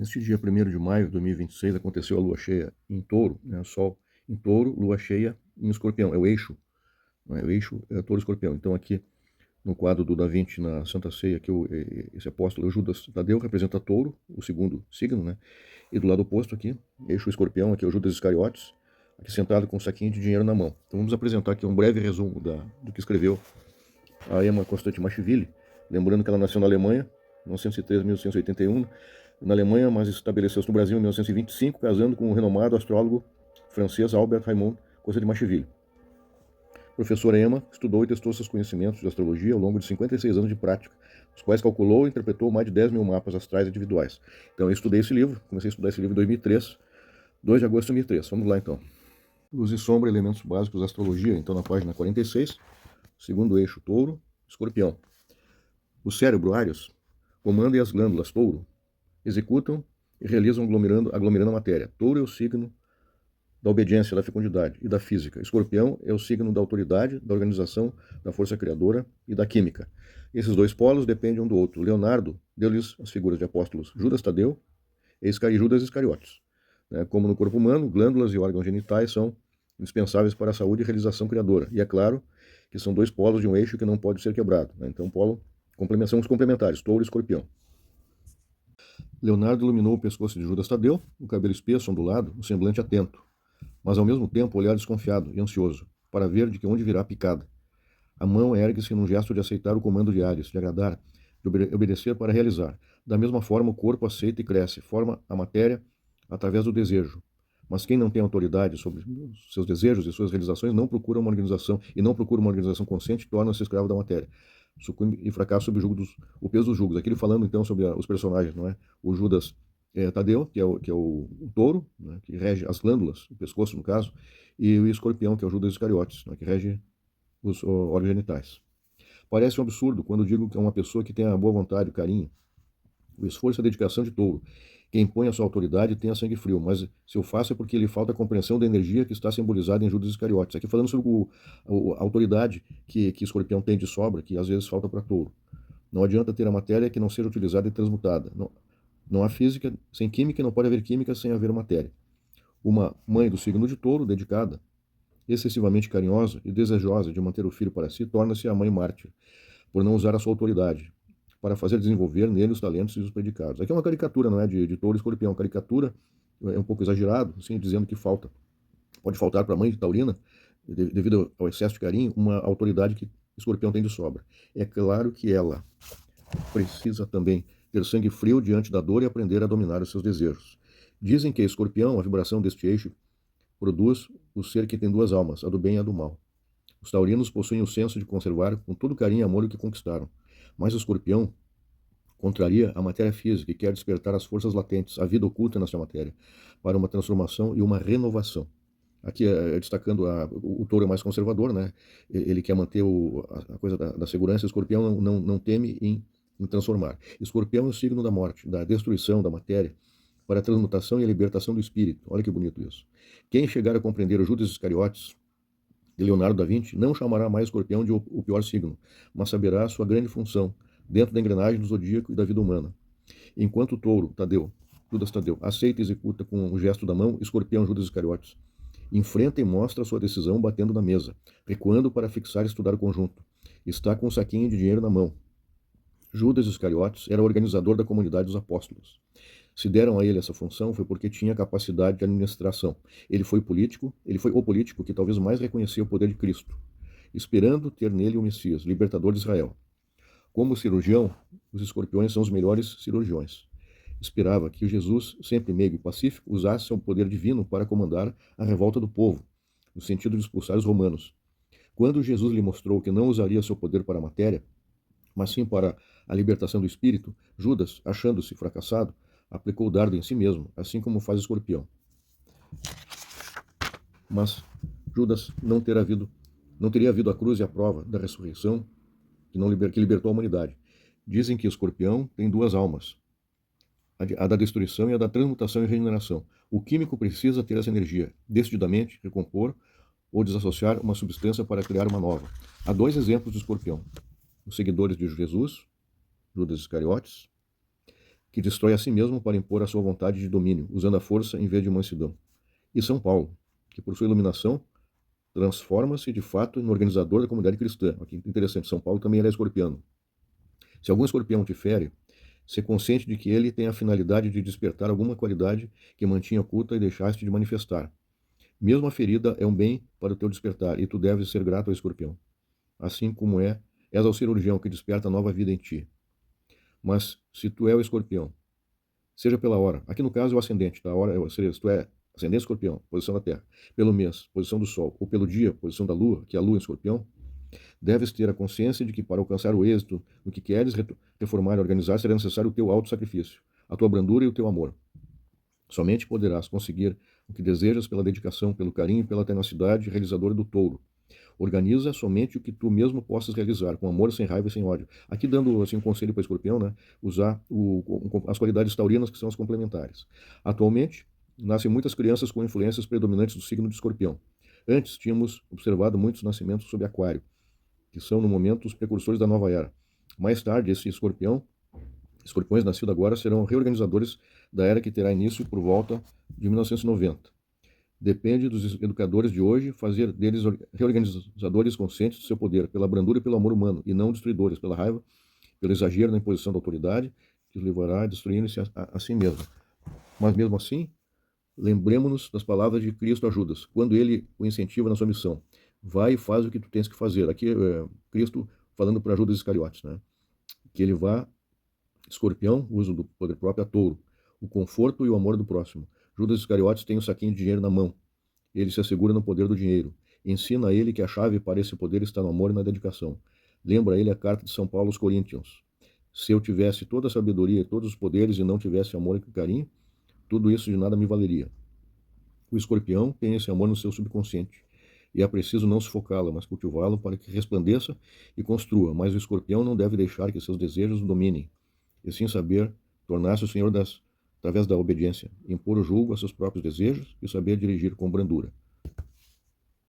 Neste dia 1º de maio de 2026 aconteceu a lua cheia em Touro, né? Sol em Touro, lua cheia em Escorpião, é o eixo, né? O eixo é Touro Escorpião. Então aqui no quadro do Da Vinci na Santa Ceia, que esse apóstolo, o Judas Tadeu, representa Touro, o segundo signo, né? E do lado oposto aqui, eixo Escorpião, aqui é o Judas Iscariotes, aqui sentado com um saquinho de dinheiro na mão. Então vamos apresentar aqui um breve resumo do que escreveu a Emma Constantin-Mashvili, lembrando que ela nasceu na Alemanha, 1903 a 1881, na Alemanha, mas estabeleceu-se no Brasil em 1925, casando com o renomado astrólogo francês Albert Raymond Constantin-Mashvili. Professora Emma estudou e testou seus conhecimentos de astrologia ao longo de 56 anos de prática, os quais calculou e interpretou mais de 10 mil mapas astrais individuais. Então eu estudei esse livro, comecei a estudar esse livro em 2003, 2 de agosto de 2003. Vamos lá então. Luz e sombra, elementos básicos da astrologia, então na página 46, segundo eixo Touro, Escorpião. O cérebro, Áries, comanda e as glândulas, Touro, executam e realizam aglomerando a matéria. Touro é o signo da obediência, da fecundidade e da física. Escorpião é o signo da autoridade, da organização, da força criadora e da química. Esses dois polos dependem um do outro. Leonardo deu-lhes as figuras de apóstolos Judas Tadeu e Judas Iscariotes. Como no corpo humano, glândulas e órgãos genitais são indispensáveis para a saúde e realização criadora. E é claro que são dois polos de um eixo que não pode ser quebrado. Então, são os complementares, Touro e Escorpião. Leonardo iluminou o pescoço de Judas Tadeu, o cabelo espesso, ondulado, o semblante atento, mas ao mesmo tempo o olhar desconfiado e ansioso, para ver de que onde virá a picada. A mão ergue-se num gesto de aceitar o comando de Áries, de agradar, de obedecer para realizar. Da mesma forma, o corpo aceita e cresce, forma a matéria através do desejo. Mas quem não tem autoridade sobre seus desejos e suas realizações não procura uma organização consciente, torna-se escravo da matéria. Sucumbe e fracassa sob o peso dos julgos. Aqui ele falando então sobre os personagens, não é? O Judas Tadeu, que é o touro, né, que rege as glândulas, o pescoço no caso, e o Escorpião, que é o Judas Iscariotes, né, que rege os órgãos genitais. Parece um absurdo quando digo que é uma pessoa que tem a boa vontade, o carinho, o esforço e a dedicação de Touro. Quem impõe a sua autoridade tem a sangue frio, mas se eu faço é porque lhe falta a compreensão da energia que está simbolizada em Judas Iscariotes. Aqui falando sobre a autoridade que Escorpião tem de sobra, que às vezes falta para Touro. Não adianta ter a matéria que não seja utilizada e transmutada. Não há física sem química e não pode haver química sem haver matéria. Uma mãe do signo de Touro, dedicada, excessivamente carinhosa e desejosa de manter o filho para si, torna-se a mãe mártir, por não usar a sua autoridade, para fazer desenvolver nele os talentos e os predicados. Aqui é uma caricatura, não é, de Touro e Escorpião. Caricatura é um pouco exagerado, assim, dizendo que pode faltar para a mãe de taurina, devido ao excesso de carinho, uma autoridade que Escorpião tem de sobra. É claro que ela precisa também ter sangue frio diante da dor e aprender a dominar os seus desejos. Dizem que Escorpião, a vibração deste eixo, produz o ser que tem duas almas, a do bem e a do mal. Os taurinos possuem o senso de conservar com todo carinho e amor o que conquistaram. Mas o Escorpião contraria a matéria física e quer despertar as forças latentes, a vida oculta nessa matéria, para uma transformação e uma renovação. Aqui, destacando, o touro é mais conservador, né? Ele quer manter a coisa da segurança. O Escorpião não teme em transformar. Escorpião é o signo da morte, da destruição da matéria, para a transmutação e a libertação do espírito. Olha que bonito isso. Quem chegar a compreender o Judas Iscariotes de Leonardo da Vinci não chamará mais Escorpião de o pior signo, mas saberá a sua grande função dentro da engrenagem do zodíaco e da vida humana. Enquanto o touro, Judas Tadeu, aceita e executa com o gesto da mão, Escorpião, Judas Iscariotes, enfrenta e mostra sua decisão batendo na mesa, recuando para fixar e estudar o conjunto. Está com um saquinho de dinheiro na mão. Judas Iscariotes era o organizador da comunidade dos apóstolos. Se deram a ele essa função foi porque tinha capacidade de administração. Ele foi o político que talvez mais reconhecia o poder de Cristo, esperando ter nele o Messias, libertador de Israel. Como cirurgião, os escorpiões são os melhores cirurgiões. Esperava que Jesus, sempre meigo e pacífico, usasse o poder divino para comandar a revolta do povo, no sentido de expulsar os romanos. Quando Jesus lhe mostrou que não usaria seu poder para a matéria, mas sim para a libertação do espírito, Judas, achando-se fracassado, aplicou o dardo em si mesmo, assim como faz o Escorpião. Mas Judas não teria havido a cruz e a prova da ressurreição que libertou a humanidade. Dizem que o Escorpião tem duas almas, a da destruição e a da transmutação e regeneração. O químico precisa ter essa energia, decididamente recompor ou desassociar uma substância para criar uma nova. Há dois exemplos do Escorpião. Os seguidores de Jesus, Judas Iscariotes, que destrói a si mesmo para impor a sua vontade de domínio, usando a força em vez de mansidão. E São Paulo, que por sua iluminação transforma-se de fato no organizador da comunidade cristã. Aqui interessante, São Paulo também era escorpiano. Se algum escorpião te fere, ser consciente de que ele tem a finalidade de despertar alguma qualidade que mantinha oculta e deixaste de manifestar. Mesmo a ferida é um bem para o teu despertar, e tu deves ser grato ao escorpião. Assim como és ao cirurgião que desperta nova vida em ti. Mas se tu é o escorpião, seja pela hora, aqui no caso é o ascendente, tá? A hora, se tu é ascendente escorpião, posição da Terra, pelo mês, posição do Sol, ou pelo dia, posição da Lua, que é a Lua em escorpião, deves ter a consciência de que para alcançar o êxito no que queres reformar e organizar, será necessário o teu auto-sacrifício, a tua brandura e o teu amor. Somente poderás conseguir o que desejas pela dedicação, pelo carinho e pela tenacidade realizadora do touro. Organiza somente o que tu mesmo possas realizar, com amor, sem raiva e sem ódio. Aqui dando assim, um conselho para o escorpião, né? Usar as qualidades taurinas, que são as complementares. Atualmente, nascem muitas crianças com influências predominantes do signo de escorpião. Antes, tínhamos observado muitos nascimentos sob aquário, que são, no momento, os precursores da nova era. Mais tarde, esse escorpiões nascidos agora, serão reorganizadores da era que terá início por volta de 1990. Depende dos educadores de hoje fazer deles reorganizadores conscientes do seu poder, pela brandura e pelo amor humano, e não destruidores, pela raiva, pelo exagero na imposição da autoridade, que os levará a destruindo-se a si mesmo. Mas mesmo assim, lembremos-nos das palavras de Cristo a Judas, quando ele o incentiva na sua missão. Vai e faz o que tu tens que fazer. Aqui Cristo falando para Judas Iscariotes, né? Que ele vá, escorpião, uso do poder próprio, a touro, o conforto e o amor do próximo. Judas Iscariotes tem um saquinho de dinheiro na mão. Ele se assegura no poder do dinheiro. Ensina a ele que a chave para esse poder está no amor e na dedicação. Lembra a ele a carta de São Paulo aos Coríntios. Se eu tivesse toda a sabedoria e todos os poderes e não tivesse amor e carinho, tudo isso de nada me valeria. O escorpião tem esse amor no seu subconsciente. E é preciso não sufocá-lo, mas cultivá-lo para que resplandeça e construa. Mas o escorpião não deve deixar que seus desejos o dominem, e sim saber tornar-se o senhor através da obediência, impor o julgo a seus próprios desejos e saber dirigir com brandura.